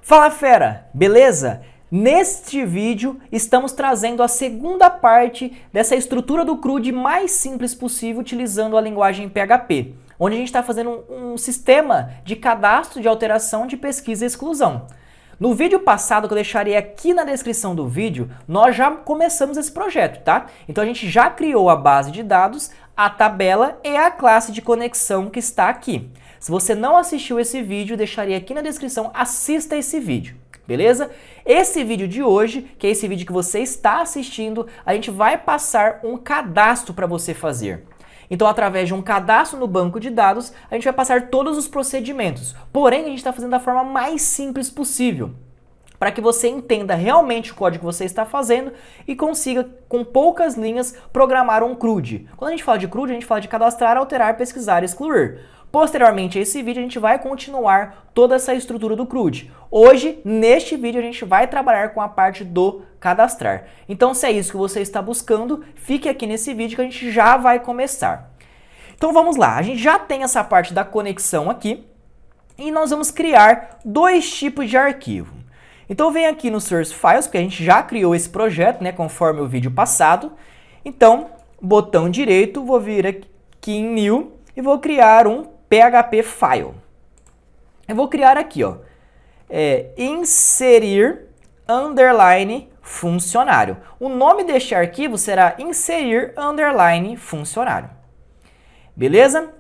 Fala fera, beleza? Neste vídeo estamos trazendo a segunda parte dessa estrutura do CRUD mais simples possível utilizando a linguagem PHP, onde a gente está fazendo um sistema de cadastro de alteração de pesquisa e exclusão. No vídeo passado, que eu deixarei aqui na descrição do vídeo, nós já começamos esse projeto, tá? Então a gente já criou a base de dados, a tabela e a classe de conexão que está aqui. Se você não assistiu esse vídeo, deixarei aqui na descrição, assista esse vídeo, beleza? Esse vídeo de hoje, que é esse vídeo que você está assistindo, a gente vai passar um cadastro para você fazer. Então, através de um cadastro no banco de dados, a gente vai passar todos os procedimentos. Porém, a gente está fazendo da forma mais simples possível, para que você entenda realmente o código que você está fazendo e consiga, com poucas linhas, programar um CRUD. Quando a gente fala de CRUD, a gente fala de cadastrar, alterar, pesquisar e excluir. Posteriormente a esse vídeo, a gente vai continuar toda essa estrutura do CRUD. Hoje, neste vídeo, a gente vai trabalhar com a parte do cadastrar. Então, se é isso que você está buscando, fique aqui nesse vídeo que a gente já vai começar. Então, vamos lá. A gente já tem essa parte da conexão aqui e nós vamos criar dois tipos de arquivo. Então, vem aqui no Source Files, porque a gente já criou esse projeto, né, conforme o vídeo passado. Então, botão direito, vou vir aqui em New e vou criar um PHP File. Eu vou criar aqui, ó, inserir underline funcionário. O nome deste arquivo será inserir underline funcionário. Beleza?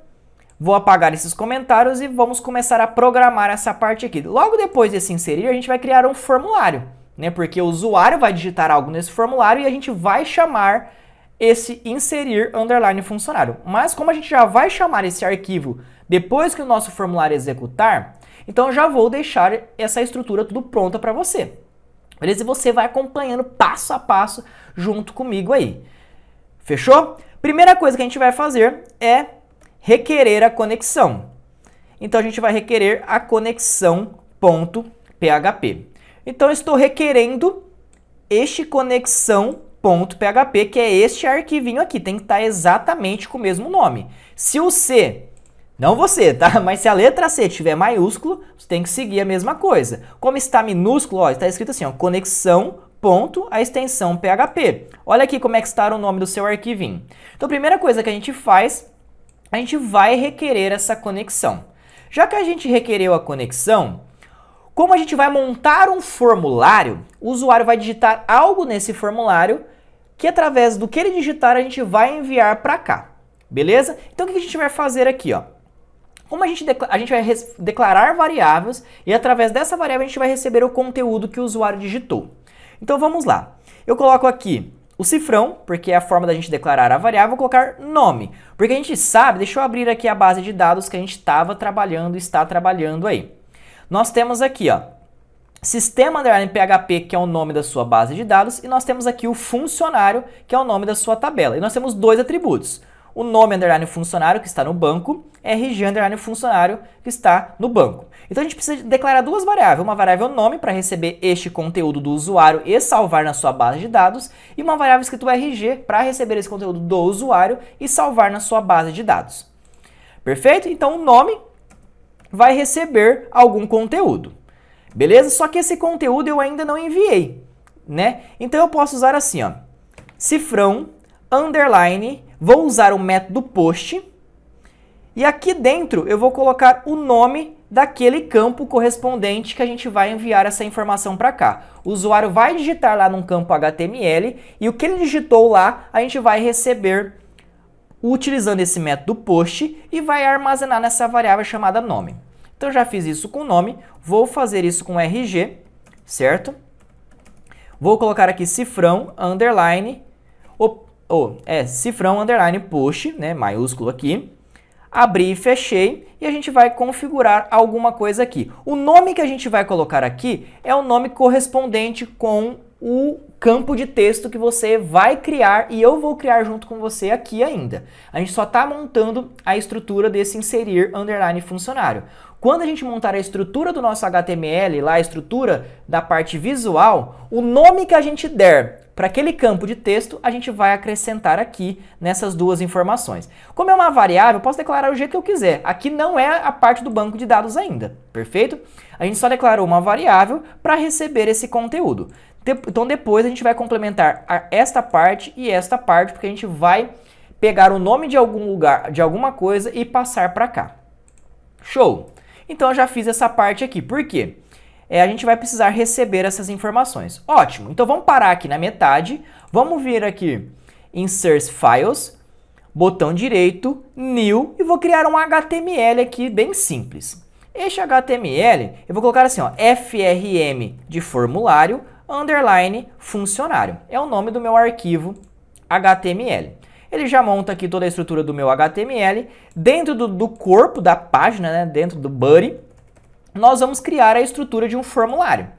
Vou apagar esses comentários e vamos começar a programar essa parte aqui. Logo depois desse inserir, a gente vai criar um formulário, né? Porque o usuário vai digitar algo nesse formulário e a gente vai chamar esse inserir underline funcionário. Mas como a gente já vai chamar esse arquivo depois que o nosso formulário executar, então eu já vou deixar essa estrutura tudo pronta para você. Beleza? E você vai acompanhando passo a passo junto comigo aí. Fechou? Primeira coisa que a gente vai fazer é requerer a conexão. Então a gente vai requerer a conexão.php. Então eu estou requerendo este conexão.php, que é este arquivinho aqui, tem que estar exatamente com o mesmo nome. Se o C, não você, tá? Mas se a letra C tiver maiúsculo, você tem que seguir a mesma coisa. Como está minúsculo, ó, está escrito assim, ó, conexão, ponto, a extensão PHP. Olha aqui como é que está o nome do seu arquivinho. Então, a primeira coisa que a gente faz, a gente vai requerer essa conexão. Já que a gente requereu a conexão, como a gente vai montar um formulário, o usuário vai digitar algo nesse formulário que através do que ele digitar a gente vai enviar para cá, beleza? Então o que a gente vai fazer aqui, ó? Como a gente vai declarar variáveis e através dessa variável a gente vai receber o conteúdo que o usuário digitou. Então vamos lá. Eu coloco aqui o cifrão, porque é a forma da gente declarar a variável, vou colocar nome, porque a gente sabe, deixa eu abrir aqui a base de dados que a gente estava trabalhando e está trabalhando aí. Nós temos aqui, ó, sistema_php, que é o nome da sua base de dados, e nós temos aqui o funcionário, que é o nome da sua tabela. E nós temos dois atributos, o nome underline funcionário, que está no banco, RG underline funcionário, que está no banco. Então a gente precisa declarar duas variáveis, uma variável nome para receber este conteúdo do usuário e salvar na sua base de dados, e uma variável escrito RG para receber esse conteúdo do usuário e salvar na sua base de dados. Perfeito? Então o nome vai receber algum conteúdo. Beleza? Só que esse conteúdo eu ainda não enviei, né? Então eu posso usar assim, ó, cifrão, underline, vou usar o método post, e aqui dentro eu vou colocar o nome daquele campo correspondente que a gente vai enviar essa informação para cá. O usuário vai digitar lá num campo HTML, e o que ele digitou lá a gente vai receber utilizando esse método post e vai armazenar nessa variável chamada nome. Então, eu já fiz isso com nome, vou fazer isso com RG, certo? Vou colocar aqui cifrão, underline, cifrão, underline, post, né, maiúsculo aqui, abri e fechei, e a gente vai configurar alguma coisa aqui. O nome que a gente vai colocar aqui é o nome correspondente com o campo de texto que você vai criar e eu vou criar junto com você aqui ainda. A gente só está montando a estrutura desse inserir underline funcionário. Quando a gente montar a estrutura do nosso HTML, lá a estrutura da parte visual, o nome que a gente der para aquele campo de texto, a gente vai acrescentar aqui nessas duas informações. Como é uma variável, eu posso declarar o jeito que eu quiser. Aqui não é a parte do banco de dados ainda, perfeito? A gente só declarou uma variável para receber esse conteúdo. Então depois a gente vai complementar esta parte e esta parte, porque a gente vai pegar o nome de algum lugar, de alguma coisa e passar para cá. Show! Então eu já fiz essa parte aqui. Por quê? A gente vai precisar receber essas informações. Ótimo! Então vamos parar aqui na metade. Vamos vir aqui Insert Files, botão direito, New, e vou criar um HTML aqui bem simples. Este HTML, eu vou colocar assim, ó, FRM de formulário, underline funcionário. É o nome do meu arquivo HTML. Ele já monta aqui toda a estrutura do meu HTML. Dentro do corpo da página, né, dentro do body, nós vamos criar a estrutura de um formulário.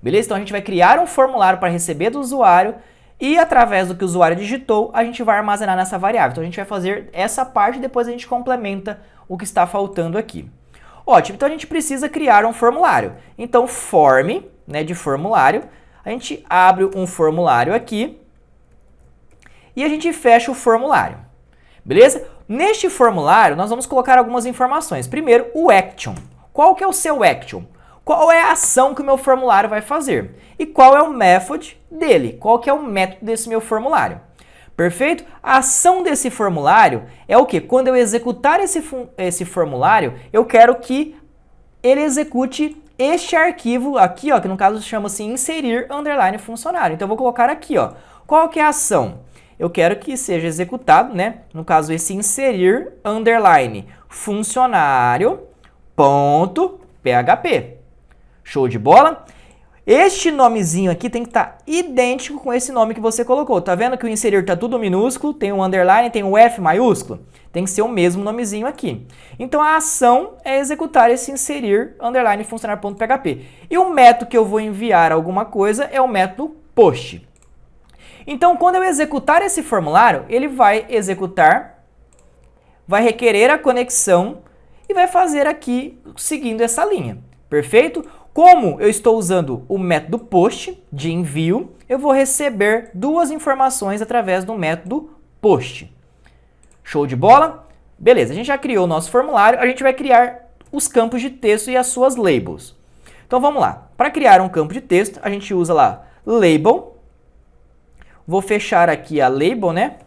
Beleza? Então a gente vai criar um formulário para receber do usuário e através do que o usuário digitou, a gente vai armazenar nessa variável. Então a gente vai fazer essa parte e depois a gente complementa o que está faltando aqui. Ótimo, então a gente precisa criar um formulário. Então form, né, de formulário, a gente abre um formulário aqui e a gente fecha o formulário. Beleza? Neste formulário, nós vamos colocar algumas informações. Primeiro, o action. Qual que é o seu action? Qual é a ação que o meu formulário vai fazer? E qual é o method dele? Qual que é o método desse meu formulário? Perfeito? A ação desse formulário é o quê? Quando eu executar esse formulário, eu quero que ele execute este arquivo aqui, ó, que no caso chama-se inserir underline funcionário. Então eu vou colocar aqui, ó. Qual que é a ação? Eu quero que seja executado, né? No caso, esse inserir underline funcionário.php. Show de bola? Este nomezinho aqui tem que estar idêntico com esse nome que você colocou. Tá vendo que o inserir está tudo minúsculo, tem um underline, tem um F maiúsculo? Tem que ser o mesmo nomezinho aqui. Então a ação é executar esse inserir underline funcionário.php. E o método que eu vou enviar alguma coisa é o método post. Então quando eu executar esse formulário, ele vai executar, vai requerer a conexão e vai fazer aqui seguindo essa linha. Perfeito? Como eu estou usando o método post de envio, eu vou receber duas informações através do método post. Show de bola? Beleza, a gente já criou o nosso formulário, a gente vai criar os campos de texto e as suas labels. Então vamos lá. Para criar um campo de texto, a gente usa lá label. Vou fechar aqui a label, né?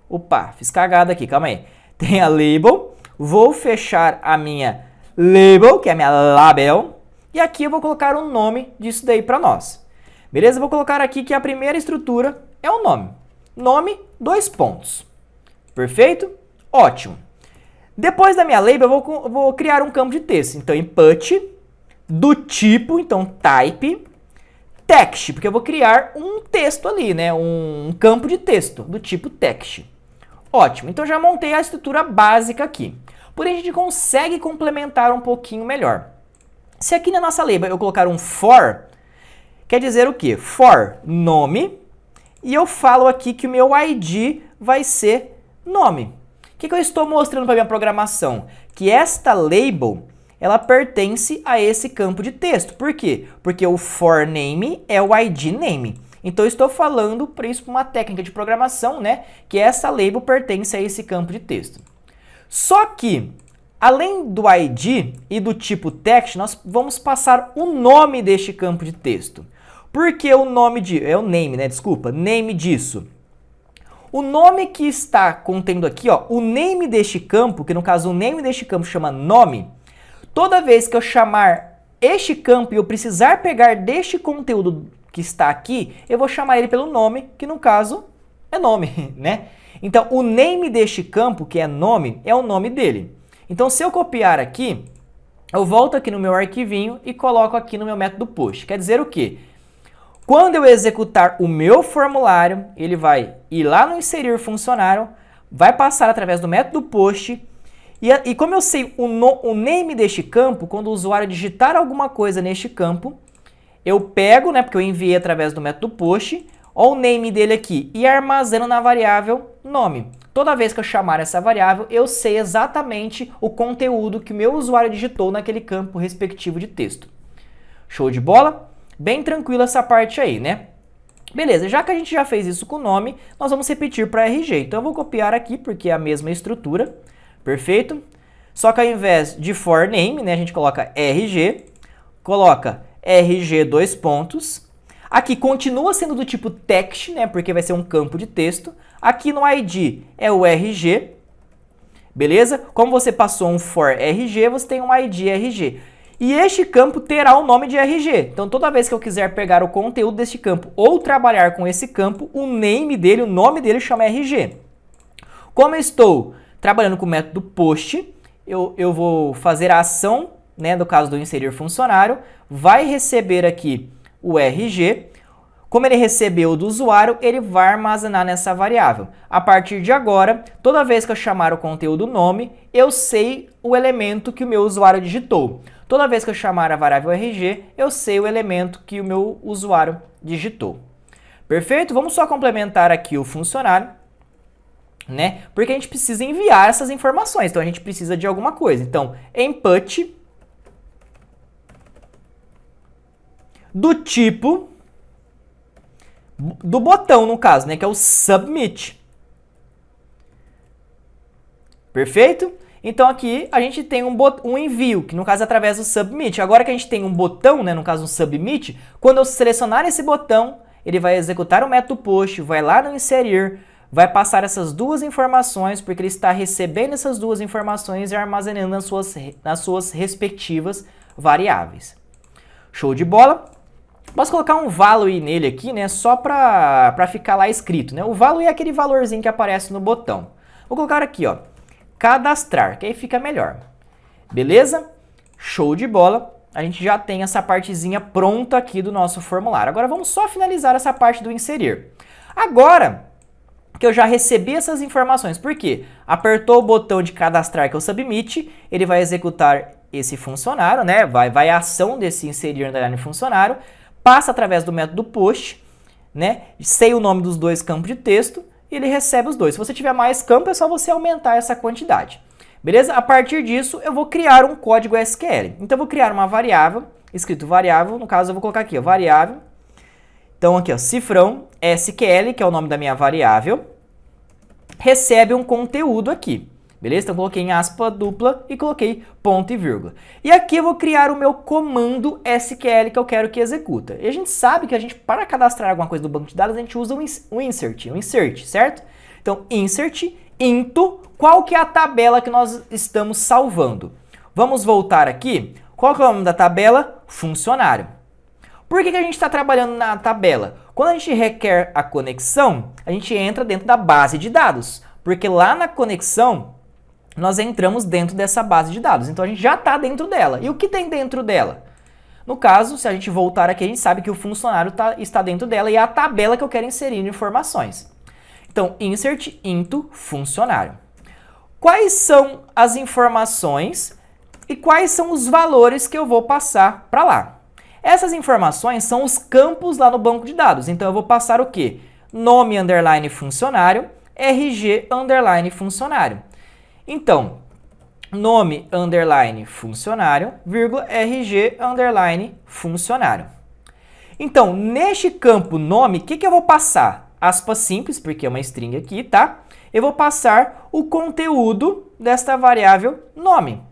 Opa, fiz cagada aqui, calma aí. Tem a label. Vou fechar a minha label, que é a minha label. E aqui eu vou colocar um nome disso daí para nós. Beleza? Eu vou colocar aqui que a primeira estrutura é o nome. Nome, 2 pontos. Perfeito? Ótimo. Depois da minha label, eu vou criar um campo de texto. Então, input, do tipo, então, type, text, porque eu vou criar um texto ali, né? Um campo de texto do tipo text. Ótimo. Então, já montei a estrutura básica aqui. Porém, a gente consegue complementar um pouquinho melhor. Se aqui na nossa label eu colocar um for, quer dizer o quê? For, nome, e eu falo aqui que o meu ID vai ser nome. O que eu estou mostrando para a minha programação? Que esta label, ela pertence a esse campo de texto. Por quê? Porque o for name é o ID name. Então eu estou falando para isso uma técnica de programação, né? Que essa label pertence a esse campo de texto. Só que além do ID e do tipo text, nós vamos passar o nome deste campo de texto. Por que o nome é o name, né? Desculpa, name disso. O nome que está contendo aqui, ó, o name deste campo, que no caso o name deste campo chama nome, toda vez que eu chamar este campo e eu precisar pegar deste conteúdo que está aqui, eu vou chamar ele pelo nome, que no caso é nome, né? Então o name deste campo, que é nome, é o nome dele. Então, se eu copiar aqui, eu volto aqui no meu arquivinho e coloco aqui no meu método post. Quer dizer o quê? Quando eu executar o meu formulário, ele vai ir lá no inserir funcionário, vai passar através do método post, e como eu sei o name deste campo, quando o usuário digitar alguma coisa neste campo, eu pego, né, porque eu enviei através do método post, ó, o name dele aqui, e armazeno na variável nome. Toda vez que eu chamar essa variável, eu sei exatamente o conteúdo que o meu usuário digitou naquele campo respectivo de texto. Show de bola? Bem tranquilo essa parte aí, né? Beleza, já que a gente já fez isso com o nome, nós vamos repetir para RG. Então eu vou copiar aqui, porque é a mesma estrutura. Perfeito? Só que ao invés de for name, né, a gente coloca RG, coloca RG dois pontos. Aqui continua sendo do tipo text, né, porque vai ser um campo de texto. Aqui no ID é o RG, beleza? Como você passou um for RG, você tem um ID RG. E este campo terá o nome de RG. Então, toda vez que eu quiser pegar o conteúdo deste campo ou trabalhar com esse campo, o name dele, o nome dele chama RG. Como eu estou trabalhando com o método post, eu vou fazer a ação, né, no caso do inserir funcionário, vai receber aqui o RG. Como ele recebeu do usuário, ele vai armazenar nessa variável. A partir de agora, toda vez que eu chamar o conteúdo nome, eu sei o elemento que o meu usuário digitou. Toda vez que eu chamar a variável RG, eu sei o elemento que o meu usuário digitou. Perfeito? Vamos só complementar aqui o funcionário, né? Porque a gente precisa enviar essas informações, então a gente precisa de alguma coisa. Então, input do tipo do botão, no caso, né, que é o submit. Perfeito? Então aqui a gente tem um envio, que no caso é através do submit. Agora que a gente tem um botão, né, no caso um submit, quando eu selecionar esse botão, ele vai executar o método post, vai lá no inserir, vai passar essas duas informações, porque ele está recebendo essas duas informações e armazenando nas suas respectivas variáveis. Show de bola? Posso colocar um value nele aqui, né, só para ficar lá escrito, né? O value é aquele valorzinho que aparece no botão. Vou colocar aqui, ó, cadastrar, que aí fica melhor. Beleza? Show de bola. A gente já tem essa partezinha pronta aqui do nosso formulário. Agora vamos só finalizar essa parte do inserir. Agora que eu já recebi essas informações, por quê? Apertou o botão de cadastrar, que é o submit, ele vai executar esse funcionário, né? Vai a ação desse inserir underline funcionário, passa através do método post, né? Sei o nome dos dois campos de texto e ele recebe os dois. Se você tiver mais campo, é só você aumentar essa quantidade. Beleza? A partir disso, eu vou criar um código SQL. Então, eu vou criar uma variável, escrito variável, no caso eu vou colocar aqui, ó, variável. Então, aqui, ó, cifrão SQL, que é o nome da minha variável, recebe um conteúdo aqui. Beleza? Então, eu coloquei em aspa dupla e coloquei ponto e vírgula. E aqui eu vou criar o meu comando SQL que eu quero que executa. E a gente sabe que para cadastrar alguma coisa do banco de dados, a gente usa um insert, certo? Então, insert into, qual que é a tabela que nós estamos salvando? Vamos voltar aqui. Qual que é o nome da tabela? Funcionário. Por que a gente está trabalhando na tabela? Quando a gente requer a conexão, a gente entra dentro da base de dados. Porque lá na conexão, nós entramos dentro dessa base de dados. Então, a gente já está dentro dela. E o que tem dentro dela? No caso, se a gente voltar aqui, a gente sabe que o funcionário está dentro dela e é a tabela que eu quero inserir informações. Então, insert into funcionário. Quais são as informações e quais são os valores que eu vou passar para lá? Essas informações são os campos lá no banco de dados. Então, eu vou passar o quê? Nome underline funcionário, RG underline funcionário. Então, nome underline funcionário, vírgula, RG underline funcionário. Então, neste campo nome, o que eu vou passar? Aspas simples, porque é uma string aqui, tá? Eu vou passar o conteúdo desta variável nome,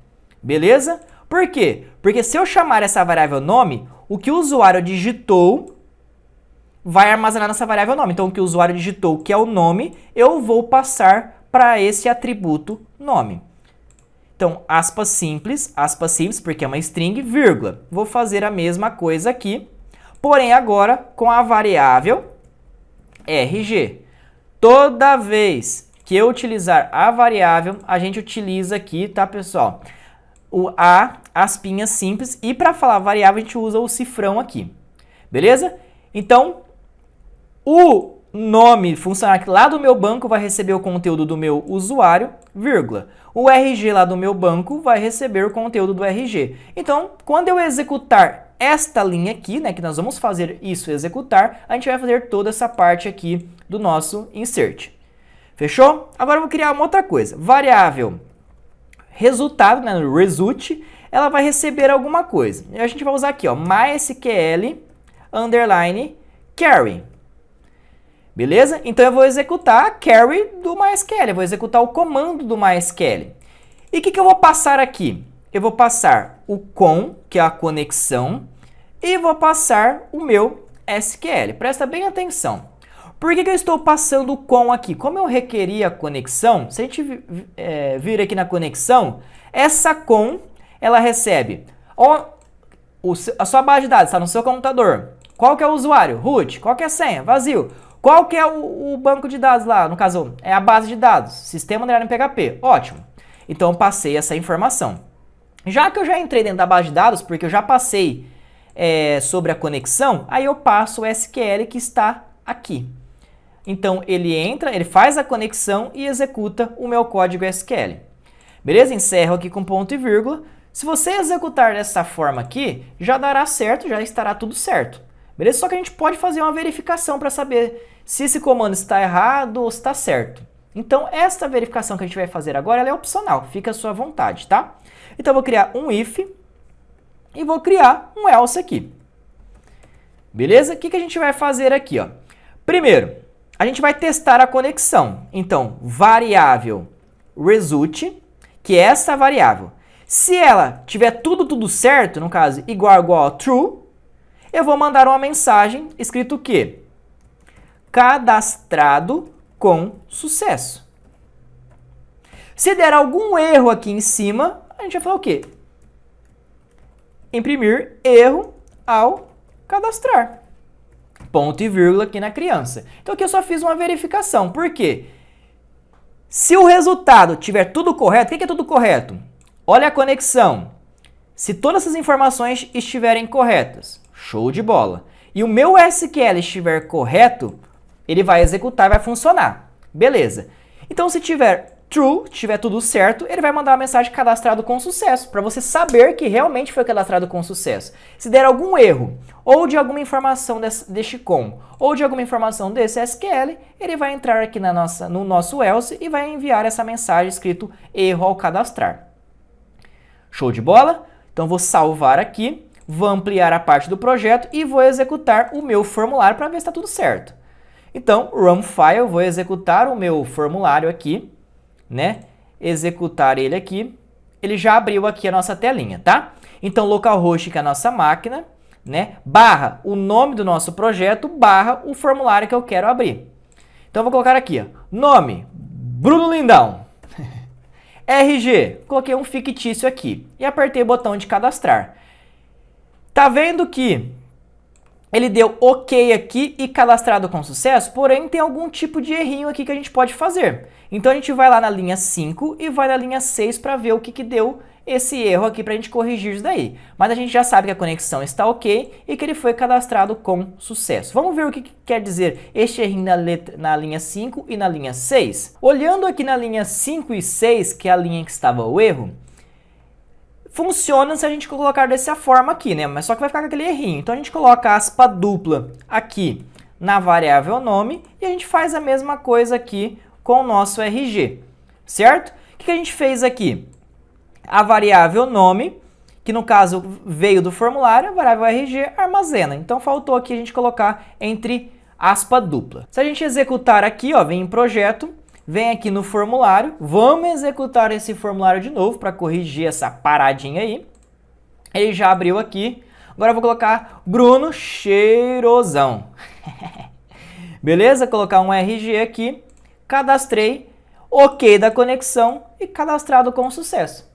beleza? Por quê? Porque se eu chamar essa variável nome, o que o usuário digitou vai armazenar nessa variável nome. Então, o que o usuário digitou, que é o nome, eu vou passar para esse atributo nome. Então, aspas simples, porque é uma string, vírgula. Vou fazer a mesma coisa aqui, porém agora com a variável RG. Toda vez que eu utilizar a variável, a gente utiliza aqui, tá, pessoal? A aspinha simples, e para falar variável, a gente usa o cifrão aqui. Beleza? Então, o nome funcionário lá do meu banco vai receber o conteúdo do meu usuário, vírgula. O RG lá do meu banco vai receber o conteúdo do RG. Então, quando eu executar esta linha aqui, né, que nós vamos fazer isso executar, a gente vai fazer toda essa parte aqui do nosso insert. Fechou? Agora eu vou criar uma outra coisa. Variável resultado, né, result, ela vai receber alguma coisa. E a gente vai usar aqui, ó, MySQL underline carry. Beleza? Então eu vou executar a query do MySQL, eu vou executar o comando do MySQL. E o que eu vou passar aqui? Eu vou passar o com, que é a conexão, e vou passar o meu SQL. Presta bem atenção. Por que eu estou passando o com aqui? Como eu requeri a conexão, se a gente vir aqui na conexão, essa com, ela recebe a sua base de dados, está no seu computador. Qual que é o usuário? Root. Qual que é a senha? Vazio. Qual que é o banco de dados lá? No caso, é a base de dados. Sistema underline PHP. Ótimo. Então, eu passei essa informação. Já que eu já entrei dentro da base de dados, porque eu já passei sobre a conexão, aí eu passo o SQL que está aqui. Então, ele entra, ele faz a conexão e executa o meu código SQL. Beleza? Encerro aqui com ponto e vírgula. Se você executar dessa forma aqui, já dará certo, já estará tudo certo. Beleza? Só que a gente pode fazer uma verificação para saber se esse comando está errado ou está certo. Então, essa verificação que a gente vai fazer agora, ela é opcional, fica à sua vontade, tá? Então, eu vou criar um if e vou criar um else aqui. Beleza? O que a gente vai fazer aqui, ó? Primeiro, a gente vai testar a conexão. Então, variável result, que é essa variável. Se ela tiver tudo certo, no caso, igual a true, eu vou mandar uma mensagem escrito o quê? Cadastrado com sucesso. Se der algum erro aqui em cima, a gente vai falar o quê? Imprimir erro ao cadastrar. Ponto e vírgula aqui na criança. Então aqui eu só fiz uma verificação. Por quê? Se o resultado tiver tudo correto, o que é tudo correto? Olha a conexão. Se todas essas informações estiverem corretas, show de bola. E o meu SQL estiver correto, ele vai executar, vai funcionar. Beleza. Então se tiver true, tiver tudo certo, ele vai mandar uma mensagem cadastrado com sucesso, para você saber que realmente foi cadastrado com sucesso. Se der algum erro, ou de alguma informação deste com, ou de alguma informação desse SQL, ele vai entrar aqui no nosso else e vai enviar essa mensagem escrito erro ao cadastrar. Show de bola? Então vou salvar aqui, vou ampliar a parte do projeto e vou executar o meu formulário para ver se está tudo certo. Então, run file, vou executar o meu formulário aqui, né? Executar ele aqui. Ele já abriu aqui a nossa telinha, tá? Então, localhost, que é a nossa máquina, né? Barra o nome do nosso projeto, barra o formulário que eu quero abrir. Então, eu vou colocar aqui, ó, nome, Bruno Lindão. RG, coloquei um fictício aqui e apertei o botão de cadastrar. Tá vendo que ele deu OK aqui e cadastrado com sucesso, porém tem algum tipo de errinho aqui que a gente pode fazer. Então a gente vai lá na linha 5 e vai na linha 6 para ver o que deu esse erro aqui para a gente corrigir isso daí. Mas a gente já sabe que a conexão está OK e que ele foi cadastrado com sucesso. Vamos ver o que quer dizer este errinho na linha 5 e na linha 6? Olhando aqui na linha 5 e 6, que é a linha em que estava o erro, funciona se a gente colocar dessa forma aqui, né? Mas só que vai ficar com aquele errinho. Então a gente coloca aspa dupla aqui na variável nome e a gente faz a mesma coisa aqui com o nosso RG, certo? O que a gente fez aqui? A variável nome, que no caso veio do formulário, a variável RG armazena. Então faltou aqui a gente colocar entre aspa dupla. Se a gente executar aqui, ó, vem em projeto, vem aqui no formulário, vamos executar esse formulário de novo para corrigir essa paradinha aí. Ele já abriu aqui. Agora eu vou colocar Bruno Cheirosão. Beleza? Colocar um RG aqui, cadastrei, OK da conexão e cadastrado com sucesso.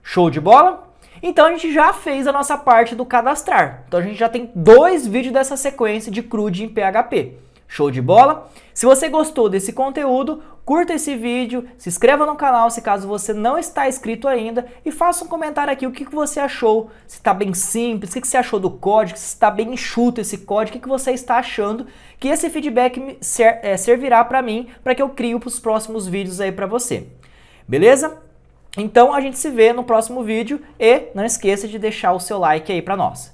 Show de bola? Então a gente já fez a nossa parte do cadastrar. Então a gente já tem 2 vídeos dessa sequência de CRUD em PHP. Show de bola? Se você gostou desse conteúdo, curta esse vídeo, se inscreva no canal se caso você não está inscrito ainda e faça um comentário aqui o que você achou, se está bem simples, o que você achou do código, se está bem enxuto esse código, o que você está achando, que esse feedback servirá para mim, para que eu crie os próximos vídeos aí para você. Beleza? Então a gente se vê no próximo vídeo e não esqueça de deixar o seu like aí para nós.